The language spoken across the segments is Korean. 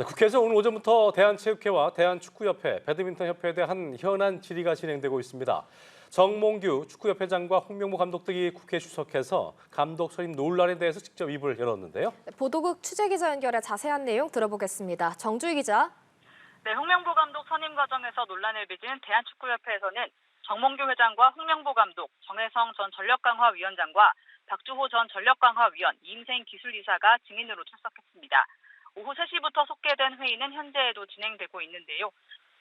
네, 국회에서 오늘 오전부터 대한체육회와 대한축구협회, 배드민턴협회에 대한 현안 질의가 진행되고 있습니다. 정몽규 축구협회장과 홍명보 감독 등이 국회에 출석해서 감독 선임 논란에 대해서 직접 입을 열었는데요. 보도국 취재기자 연결해 자세한 내용 들어보겠습니다. 정주희 기자. 네, 홍명보 감독 선임 과정에서 논란을 빚은 대한축구협회에서는 정몽규 회장과 홍명보 감독, 정혜성 전 전력강화위원장과 박주호 전 전력강화위원, 이임생 기술이사가 증인으로 출석했습니다. 오후 3시부터 속개된 회의는 현재에도 진행되고 있는데요.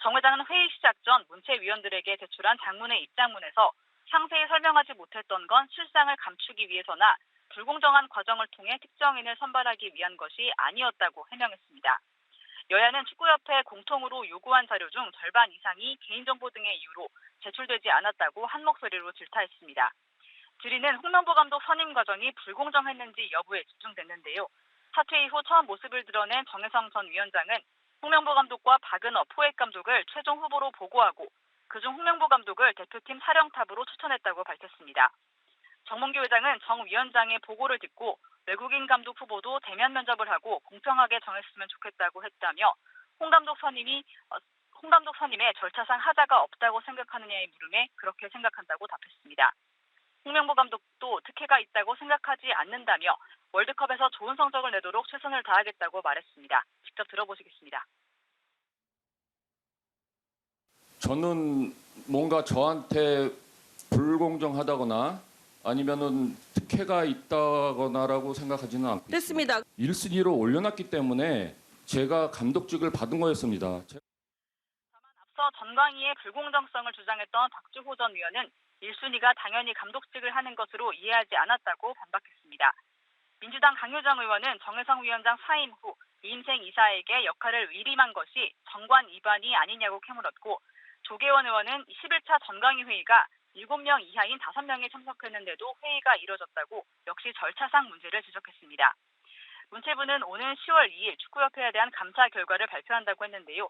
정 회장은 회의 시작 전 문체위원들에게 제출한 장문의 입장문에서 상세히 설명하지 못했던 건 실상을 감추기 위해서나 불공정한 과정을 통해 특정인을 선발하기 위한 것이 아니었다고 해명했습니다. 여야는 축구협회에 공통으로 요구한 자료 중 절반 이상이 개인정보 등의 이유로 제출되지 않았다고 한 목소리로 질타했습니다. 질의는 홍명보 감독 선임 과정이 불공정했는지 여부에 집중됐는데요. 사퇴 이후 처음 모습을 드러낸 정혜성 전 위원장은 홍명보 감독과 박은업 포획 감독을 최종 후보로 보고하고 그중 홍명보 감독을 대표팀 사령탑으로 추천했다고 밝혔습니다. 정몽규 회장은 정 위원장의 보고를 듣고 외국인 감독 후보도 대면 면접을 하고 공평하게 정했으면 좋겠다고 했다며 홍 감독 선임에 절차상 하자가 없다고 생각하느냐의 물음에 그렇게 생각한다고 답했습니다. 홍명보 감독도 특혜가 있다고 생각하지 않는다며 월드컵에서 좋은 성적을 내도록 최선을 다하겠다고 말했습니다. 직접 들어보시겠습니다. 저는 뭔가 저한테 불공정하다거나 아니면은 특혜가 있다거나라고 생각하지는 않고 됐습니다. 있습니다. 1순위로 올려놨기 때문에 제가 감독직을 받은 거였습니다. 다만 앞서 전광희의 불공정성을 주장했던 박주호 전 위원은 1순위가 당연히 감독직을 하는 것으로 이해하지 않았다고 반박했습니다. 민주당 강효정 의원은 정혜성 위원장 사임 후 이임생 이사에게 역할을 위임한 것이 정관 위반이 아니냐고 캐물었고 조계원 의원은 11차 전광희 회의가 7명 이하인 5명이 참석했는데도 회의가 이뤄졌다고 역시 절차상 문제를 지적했습니다. 문체부는 오는 10월 2일 축구협회에 대한 감사 결과를 발표한다고 했는데요.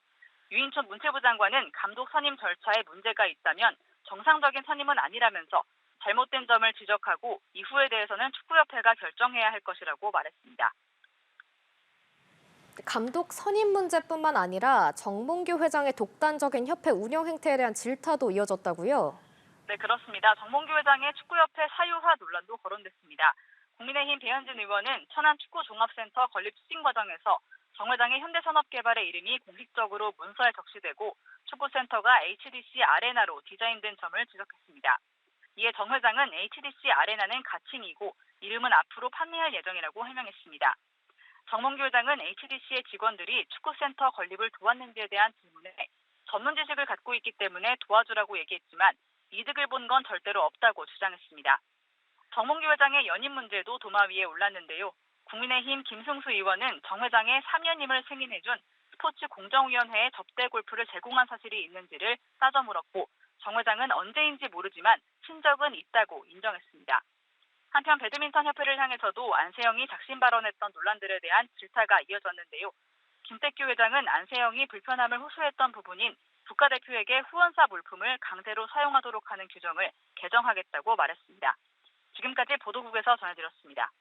유인촌 문체부 장관은 감독 선임 절차에 문제가 있다면 정상적인 선임은 아니라면서 잘못된 점을 지적하고 이후에 대해서는 축구협회가 결정해야 할 것이라고 말했습니다. 감독 선임 문제뿐만 아니라 정몽규 회장의 독단적인 협회 운영 행태에 대한 질타도 이어졌다고요? 네, 그렇습니다. 정몽규 회장의 축구협회 사유화 논란도 거론됐습니다. 국민의힘 배현진 의원은 천안축구종합센터 건립 추진 과정에서 정 회장의 현대산업개발의 이름이 공식적으로 문서에 적시되고 축구센터가 HDC 아레나로 디자인된 점을 지적했습니다. 이에 정 회장은 HDC 아레나는 가칭이고 이름은 앞으로 판매할 예정이라고 해명했습니다. 정몽규 회장은 HDC의 직원들이 축구센터 건립을 도왔는지에 대한 질문에 전문 지식을 갖고 있기 때문에 도와주라고 얘기했지만 이득을 본 건 절대로 없다고 주장했습니다. 정몽규 회장의 연임 문제도 도마 위에 올랐는데요. 국민의힘 김승수 의원은 정 회장의 3년임을 승인해준 스포츠공정위원회에 접대 골프를 제공한 사실이 있는지를 따져 물었고 정 회장은 언제인지 모르지만 친적은 있다고 인정했습니다. 한편 배드민턴협회를 향해서도 안세영이 작심 발언했던 논란들에 대한 질타가 이어졌는데요. 김태규 회장은 안세영이 불편함을 호소했던 부분인 국가대표에게 후원사 물품을 강제로 사용하도록 하는 규정을 개정하겠다고 말했습니다. 지금까지 보도국에서 전해드렸습니다.